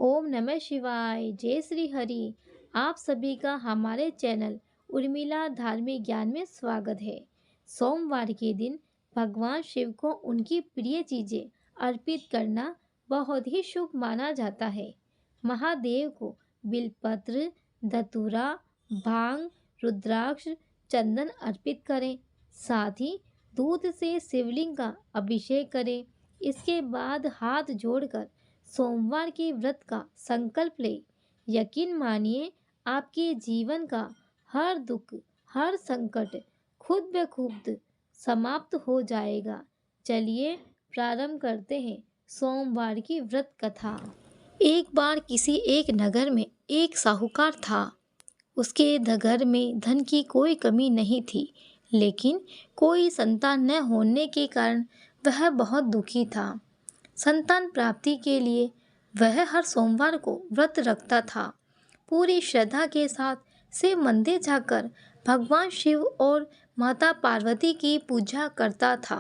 ओम नमः शिवाय। जय श्री हरि। आप सभी का हमारे चैनल उर्मिला धार्मिक ज्ञान में स्वागत है। सोमवार के दिन भगवान शिव को उनकी प्रिय चीजें अर्पित करना बहुत ही शुभ माना जाता है। महादेव को बिलपत्र, धतूरा, भांग, रुद्राक्ष, चंदन अर्पित करें। साथ ही दूध से शिवलिंग का अभिषेक करें। इसके बाद हाथ जोड़कर सोमवार के व्रत का संकल्प ले। यकीन मानिए, आपके जीवन का हर दुख, हर संकट खुद ब खुद समाप्त हो जाएगा। चलिए प्रारंभ करते हैं सोमवार की व्रत कथा। एक बार किसी एक नगर में एक साहूकार था। उसके घर में धन की कोई कमी नहीं थी, लेकिन कोई संतान न होने के कारण वह बहुत दुखी था। संतान प्राप्ति के लिए वह हर सोमवार को व्रत रखता था। पूरी श्रद्धा के साथ शिव मंदिर जाकर भगवान शिव और माता पार्वती की पूजा करता था।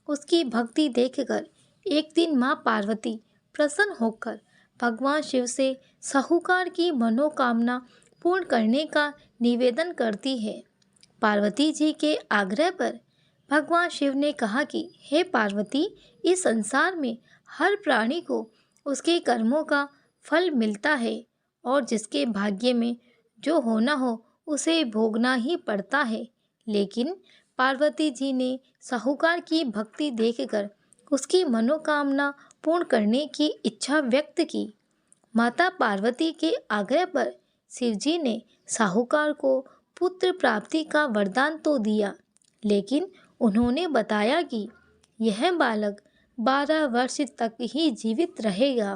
उसकी भक्ति देखकर एक दिन माँ पार्वती प्रसन्न होकर भगवान शिव से साहूकार की मनोकामना पूर्ण करने का निवेदन करती है। पार्वती जी के आग्रह पर भगवान शिव ने कहा कि हे पार्वती, इस संसार में हर प्राणी को उसके कर्मों का फल मिलता है और जिसके भाग्य में जो होना हो उसे भोगना ही पड़ता है। लेकिन पार्वती जी ने साहूकार की भक्ति देखकर उसकी मनोकामना पूर्ण करने की इच्छा व्यक्त की। माता पार्वती के आग्रह पर शिवजी ने साहूकार को पुत्र प्राप्ति का वरदान तो दिया, लेकिन उन्होंने बताया कि यह बालक 12 वर्ष तक ही जीवित रहेगा।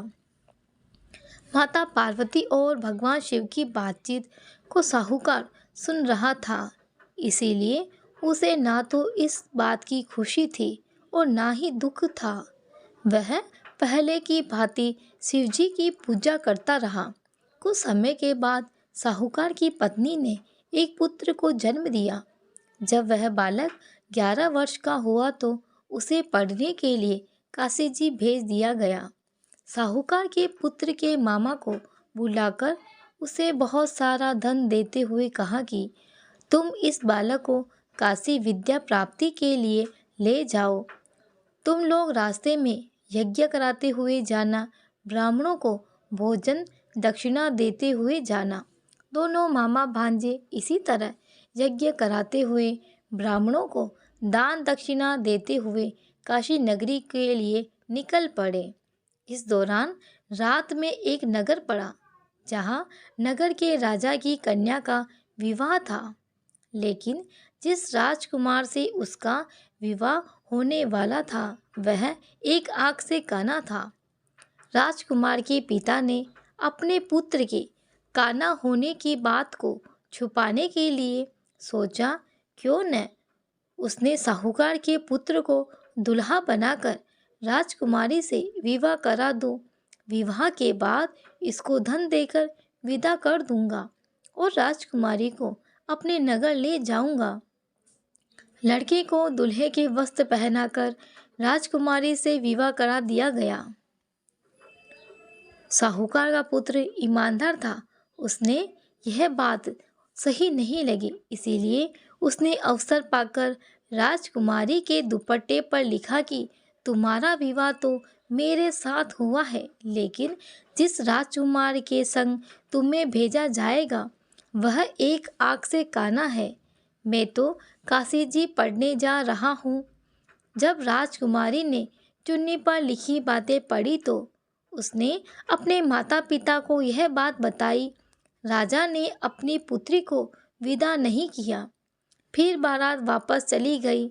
माता पार्वती और भगवान शिव की बातचीत को साहूकार सुन रहा था, इसीलिए उसे ना तो इस बात की खुशी थी और ना ही दुख था। वह पहले की भांति शिवजी की पूजा करता रहा। कुछ समय के बाद साहूकार की पत्नी ने एक पुत्र को जन्म दिया। जब वह बालक 11 वर्ष का हुआ तो उसे पढ़ने के लिए काशी जी भेज दिया गया। साहूकार के पुत्र के मामा को बुलाकर उसे बहुत सारा धन देते हुए कहा कि तुम इस बालक को काशी विद्या प्राप्ति के लिए ले जाओ। तुम लोग रास्ते में यज्ञ कराते हुए जाना, ब्राह्मणों को भोजन दक्षिणा देते हुए जाना। दोनों मामा भांजे इसी तरह यज्ञ कराते हुए ब्राह्मणों को दान दक्षिणा देते हुए काशी नगरी के लिए निकल पड़े। इस दौरान रात में एक नगर पड़ा, जहाँ नगर के राजा की कन्या का विवाह था। लेकिन जिस राजकुमार से उसका विवाह होने वाला था वह एक आंख से काना था। राजकुमार के पिता ने अपने पुत्र के काना होने की बात को छुपाने के लिए सोचा, क्यों न उसने साहूकार के पुत्र को दुल्हा बनाकर राजकुमारी से विवाह करा दूं। विवाह के बाद इसको धन देकर विदा कर दूंगा और राजकुमारी को अपने नगर ले जाऊंगा। लड़के को दूल्हे के वस्त्र पहनाकर राजकुमारी से विवाह करा दिया गया। साहूकार का पुत्र ईमानदार था। उसने यह बात सही नहीं लगी, इसीलिए उसने अवसर पाकर राजकुमारी के दुपट्टे पर लिखा कि तुम्हारा विवाह तो मेरे साथ हुआ है, लेकिन जिस राजकुमार के संग तुम्हें भेजा जाएगा वह एक आंख से काना है। मैं तो काशी जी पढ़ने जा रहा हूँ। जब राजकुमारी ने चुन्नी पर लिखी बातें पढ़ी तो उसने अपने माता पिता को यह बात बताई। राजा ने अपनी पुत्री को विदा नहीं किया। फिर बारात वापस चली गई।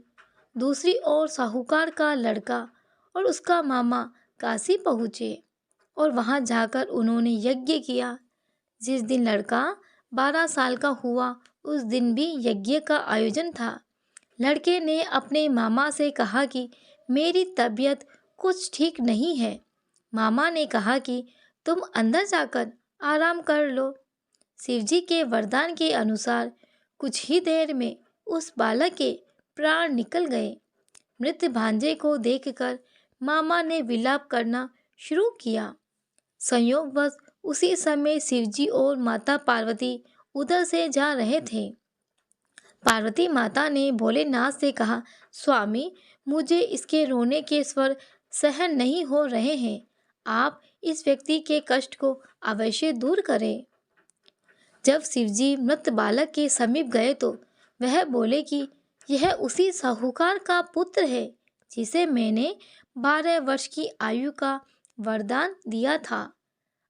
दूसरी ओर साहूकार का लड़का और उसका मामा काशी पहुँचे और वहाँ जाकर उन्होंने यज्ञ किया। जिस दिन लड़का 12 साल का हुआ उस दिन भी यज्ञ का आयोजन था। लड़के ने अपने मामा से कहा कि मेरी तबीयत कुछ ठीक नहीं है। मामा ने कहा कि तुम अंदर जाकर आराम कर लो। शिवजी के वरदान के अनुसार कुछ ही देर में उस बालक के प्राण निकल गए। मृत भांजे को देखकर मामा ने विलाप करना शुरू किया। संयोगवश उसी समय शिवजी और माता पार्वती उधर से जा रहे थे। पार्वती माता ने भोलेनाथ से कहा, स्वामी, मुझे इसके रोने के स्वर सहन नहीं हो रहे हैं। आप इस व्यक्ति के कष्ट को अवश्य दूर करें। जब शिवजी मृत बालक के समीप गए तो वह बोले कि यह उसी साहूकार का पुत्र है जिसे मैंने 12 वर्ष की आयु का वरदान दिया था।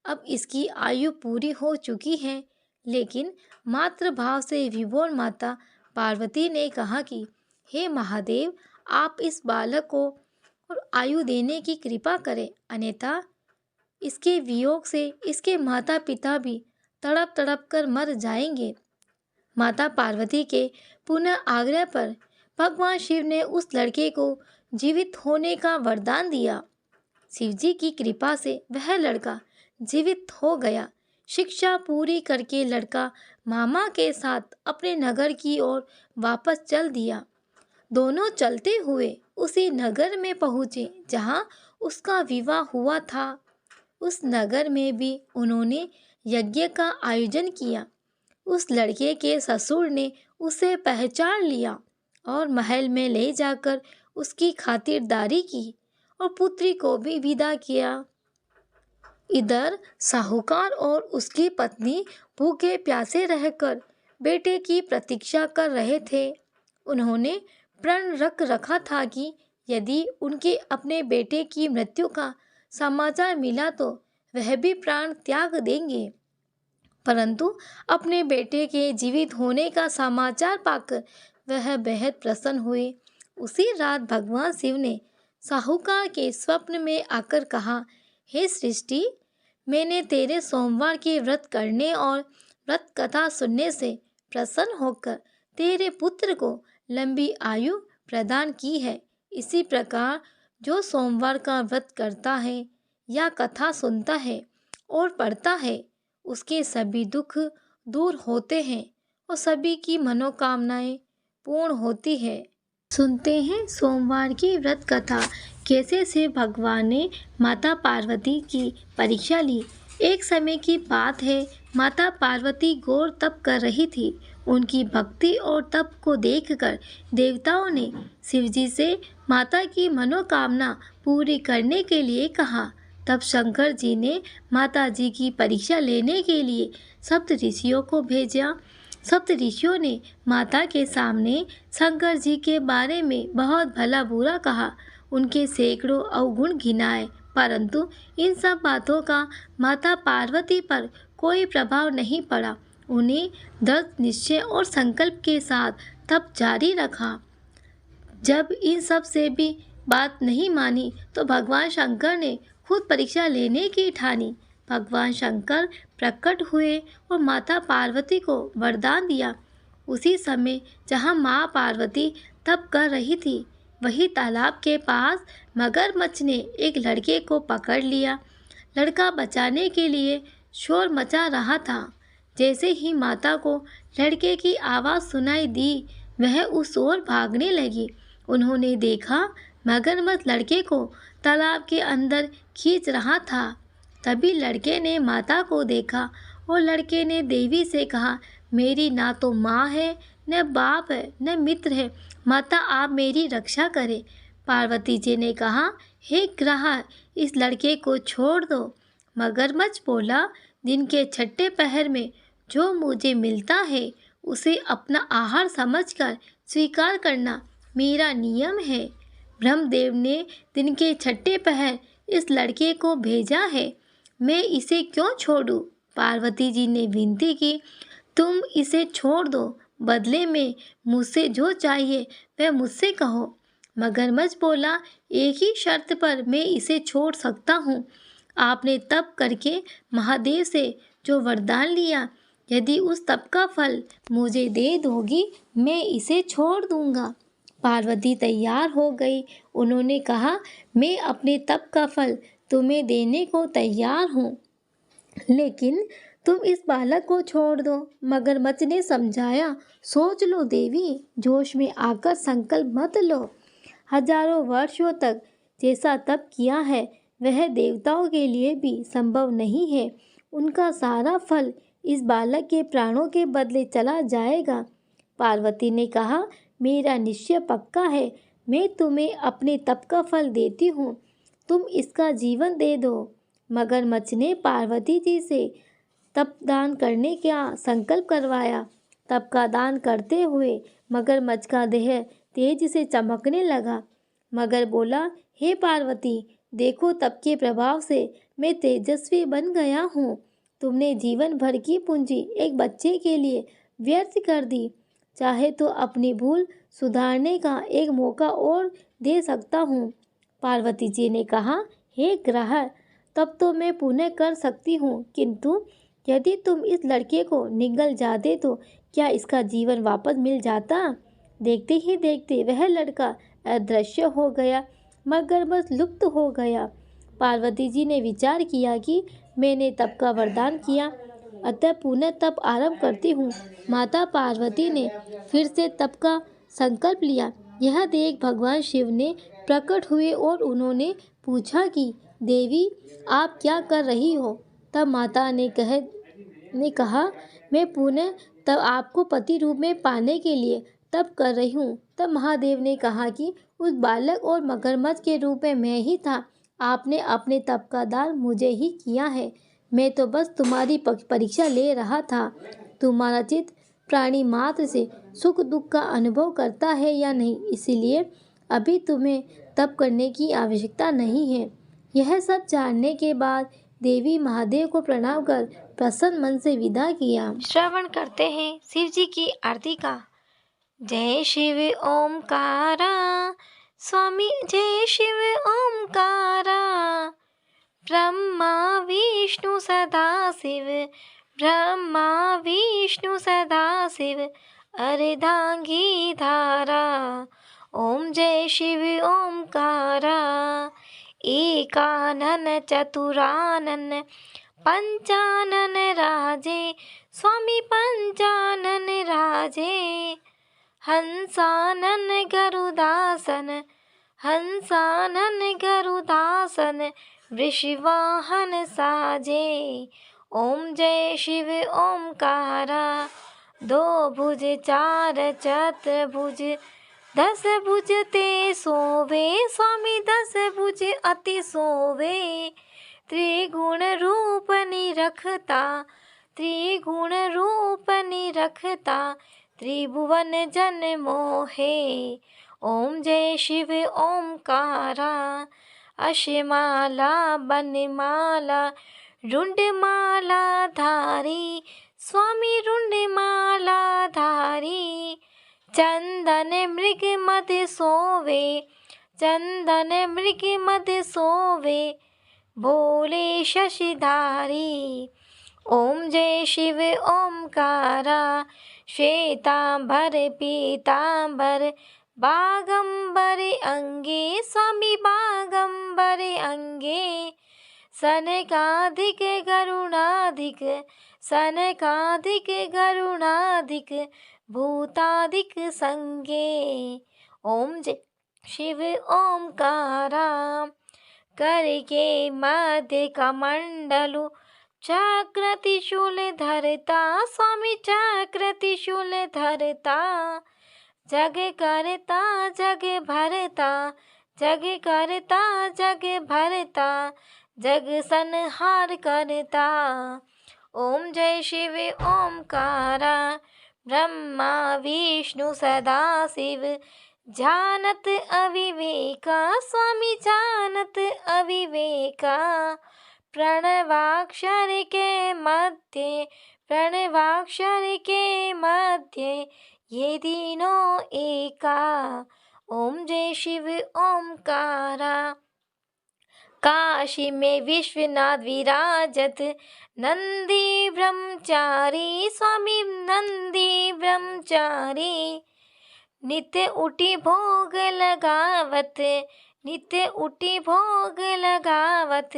अब इसकी आयु पूरी हो चुकी है, लेकिन मातृभाव से विभोर माता पार्वती ने कहा कि हे महादेव, आप इस बालक को और आयु देने की कृपा करें, अन्यथा इसके वियोग से इसके माता पिता भी तड़प तड़प कर मर जाएंगे। माता पार्वती के पुनः आग्रह पर भगवान शिव ने उस लड़के को जीवित होने का वरदान दिया। शिवजी की कृपा से वह लड़का जीवित हो गया। शिक्षा पूरी करके लड़का मामा के साथ अपने नगर की ओर वापस चल दिया। दोनों चलते हुए उसी नगर में पहुँचे जहाँ उसका विवाह हुआ था। उस नगर में भी उन्होंने यज्ञ का आयोजन किया। उस लड़के के ससुर ने उसे पहचान लिया और महल में ले जाकर उसकी खातिरदारी की और पुत्री को भी विदा किया। इधर साहूकार और उसकी पत्नी भूखे प्यासे रहकर बेटे की प्रतीक्षा कर रहे थे। उन्होंने प्रण रख रखा था कि यदि उनके अपने बेटे की मृत्यु का समाचार मिला तो वह भी प्राण त्याग देंगे। परंतु अपने बेटे के जीवित होने का समाचार पाकर वह बेहद प्रसन्न हुए। उसी रात भगवान शिव ने साहूकार के स्वप्न में आकर कहा, हे सृष्टि, मैंने तेरे सोमवार के व्रत करने और व्रत कथा सुनने से प्रसन्न होकर तेरे पुत्र को लंबी आयु प्रदान की है। इसी प्रकार जो सोमवार का व्रत करता है या कथा सुनता है और पढ़ता है, उसके सभी दुख दूर होते हैं और सभी की मनोकामनाएं पूर्ण होती है। सुनते हैं सोमवार की व्रत कथा। कैसे से भगवान ने माता पार्वती की परीक्षा ली। एक समय की बात है, माता पार्वती घोर तप कर रही थी। उनकी भक्ति और तप को देखकर देवताओं ने शिवजी से माता की मनोकामना पूरी करने के लिए कहा। तब शंकर जी ने माता जी की परीक्षा लेने के लिए सप्त ऋषियों को भेजा। सप्त ऋषियों ने माता के सामने शंकर जी के बारे में बहुत भला बुरा कहा, उनके सैकड़ों अवगुण गिनाए, परंतु इन सब बातों का माता पार्वती पर कोई प्रभाव नहीं पड़ा। उन्हें दृढ़ निश्चय और संकल्प के साथ तप जारी रखा। जब इन सब से भी बात नहीं मानी तो भगवान शंकर ने खुद परीक्षा लेने की ठानी। भगवान शंकर प्रकट हुए और माता पार्वती को वरदान दिया। उसी समय जहाँ माँ पार्वती तप कर रही थी, वही तालाब के पास मगरमच्छ ने एक लड़के को पकड़ लिया। लड़का बचाने के लिए शोर मचा रहा था। जैसे ही माता को लड़के की आवाज़ सुनाई दी, वह उस ओर भागने लगी। उन्होंने देखा मगरमच्छ लड़के को तालाब के अंदर खींच रहा था। तभी लड़के ने माता को देखा और लड़के ने देवी से कहा, मेरी ना तो माँ है, न बाप है, न मित्र है, माता आप मेरी रक्षा करें। पार्वती जी ने कहा, हे ग्रह, इस लड़के को छोड़ दो। मगरमच्छ बोला, दिन के छठे पहर में जो मुझे मिलता है उसे अपना आहार समझकर स्वीकार करना मेरा नियम है। ब्रह्मदेव ने दिन के छठे पहर इस लड़के को भेजा है, मैं इसे क्यों छोड़ूं? पार्वती जी ने विनती की, तुम इसे छोड़ दो, बदले में मुझसे जो चाहिए वह मुझसे कहो। मगरमच्छ बोला, एक ही शर्त पर मैं इसे छोड़ सकता हूँ। आपने तप करके महादेव से जो वरदान लिया, यदि उस तप का फल मुझे दे दोगी, मैं इसे छोड़ दूंगा। पार्वती तैयार हो गई। उन्होंने कहा, मैं अपने तप का फल तुम्हें देने को तैयार हूँ, लेकिन तुम इस बालक को छोड़ दो। मगरमच्छ ने समझाया, सोच लो देवी, जोश में आकर संकल्प मत लो। हजारों वर्षों तक जैसा तप किया है वह देवताओं के लिए भी संभव नहीं है। उनका सारा फल इस बालक के प्राणों के बदले चला जाएगा। पार्वती ने कहा, मेरा निश्चय पक्का है, मैं तुम्हें अपने तप का फल देती हूँ, तुम इसका जीवन दे दो। मगरमच्छ ने पार्वती जी से तप दान करने का संकल्प करवाया। तप का दान करते हुए मगरमच्छ का देह तेज से चमकने लगा। मगर बोला, हे पार्वती, देखो तप के प्रभाव से मैं तेजस्वी बन गया हूँ। तुमने जीवन भर की पूंजी एक बच्चे के लिए व्यर्थ कर दी। चाहे तो अपनी भूल सुधारने का एक मौका और दे सकता हूँ। पार्वती जी ने कहा, हे ग्रह, तब तो मैं पुनः कर सकती हूँ, किंतु यदि तुम इस लड़के को निगल जाते तो क्या इसका जीवन वापस मिल जाता? देखते ही देखते वह लड़का अदृश्य हो गया, मगरमच्छ लुप्त हो गया। पार्वती जी ने विचार किया कि मैंने तप का वरदान किया, अतः पुनः तप आरंभ करती हूँ। माता पार्वती ने फिर से तप का संकल्प लिया। यह देख भगवान शिव ने प्रकट हुए और उन्होंने पूछा कि देवी, आप क्या कर रही हो? तब माता ने कहा, मैं पुनः तब आपको पति रूप में पाने के लिए तप कर रही हूँ। तब महादेव ने कहा कि उस बालक और मगरमच्छ के रूप में मैं ही था। आपने अपने तप का दान मुझे ही किया है। मैं तो बस तुम्हारी परीक्षा ले रहा था। तुम्हारा चित्त प्राणी मात्र से सुख दुख का अनुभव करता है या नहीं, इसीलिए अभी तुम्हें तप करने की आवश्यकता नहीं है। यह सब जानने के बाद देवी महादेव को प्रणाम कर प्रसन्न मन से विदा किया। श्रवण करते हैं शिव जी की आरती का। जय शिव ओमकारा, स्वामी जय शिव ओमकारा। ब्रह्मा विष्णु सदा शिव, ब्रह्मा विष्णु सदा शिव, अर्धांगी धारा। ओम जय शिव ओमकारा। एकानन चतुरानन पंचानन राजे, स्वामी पंचानन राजे। हंसानन गरुदासन, हंसानन गरुदासन, वृषवाहन साजे। ओम जय शिव ओमकारा। दो भुज चार चतुर्भुज, 10 भुज ते सोवे, स्वामी 10 भुज अति सोवे। त्रिगुण रूप निरखता, त्रिगुण रूप निरखता, त्रिभुवन जन मोहे। ओम जय शिव ओमकारा। अशमाला बनमाला, रुंडमाला धारी, स्वामी रुंडमाला धारी। चंदन मृग मद सोवे, चंदन मृग मद सोवे, भोले शशिधारी। ओम जय शिव ओमकारा। श्वेतांबर पीतांबर, बागंबर अंगे, स्वामी बागंबर अंगे। सनकाधिक गरुणाधिक, सनकाधिक गरुणाधिक, भूताधिक संगे। ओम जय शिव ओमकारा। करके मध्य कमंडलु, चक्र त्रिशूल धरता, स्वामी चक्र त्रिशूल धरता। जग करता जग भरता, जग करता जग भरता, जग संहार करता। ओम जय शिव ओमकारा। ब्रह्मा विष्णु सदा शिव, जानत अविवेका, स्वामी जानत अविवेका। प्रणवाक्षर के मध्य, प्रणवाक्षर के मध्य, ये तीनों एका। ओम जय शिव ओमकारा। काशी में विश्वनाथ विराजत, नंदी ब्रह्मचारी, स्वामी नंदी ब्रह्मचारी। नित्य उठी भोग लगावत, नित्य उठी भोग लगावत,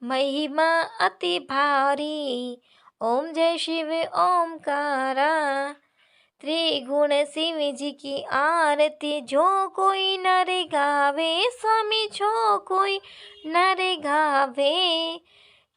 महिमा अति भारी। ओम जय शिव ओमकारा। त्रिगुण शिव जी की आरती, जो कोई नर गावे स्वामी, जो कोई नर गावे।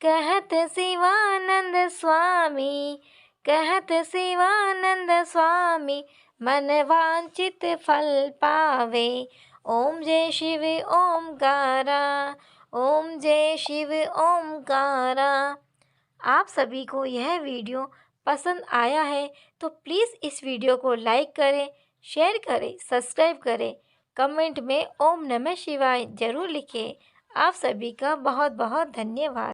कहत शिवानंद स्वामी, कहत शिवानंद स्वामी, मन वांछित फल पावे। ओम जय शिव ओमकारा, ओम जय शिव ओमकारा। आप सभी को यह वीडियो पसंद आया है तो प्लीज़ इस वीडियो को लाइक करें, शेयर करें, सब्सक्राइब करें। कमेंट में ओम नमः शिवाय ज़रूर लिखें। आप सभी का बहुत बहुत धन्यवाद।